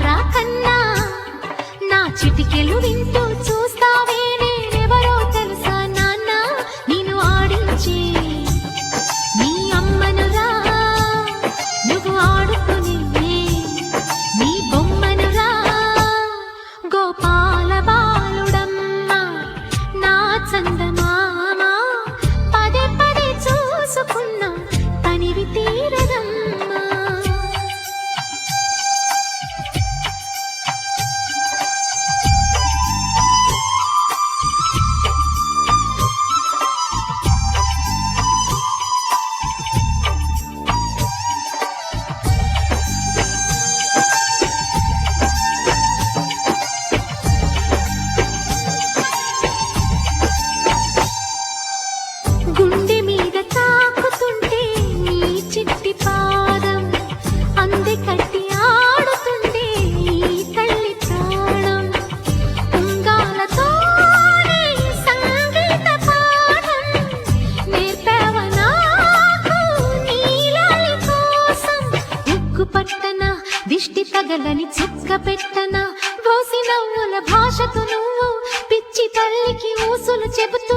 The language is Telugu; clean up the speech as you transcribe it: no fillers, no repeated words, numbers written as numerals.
తారా కన్నా నా చిటికెలు వింటూ చూస్తావే నేనెవరో తెలుసా నాన్న నిన్ను ఆడించే నీ అమ్మనురా నువ్వు ఆడుకునే నీ బొమ్మనురా గోపాల బాలుడమ్మ నా చందమామ పదే పదే చూసుకున్నా తనివి తీరదమ్మా గుండె మీద తాకుతుంటే నీ చిట్టి పాదం అంది కట్టి ఆడుతుంటే ఈ తల్లి ప్రాణం ఉంగాలతోనే సంగీత పాఠం నేర్పావ నాకు నీలాలి కోసం ఉక్కు పట్టన దిష్టి తగలని చుక్క పెట్టన బోసి నవ్వుల భాషతో నువ్వు పిచ్చి తల్లికి ఊసులు చెబుతూ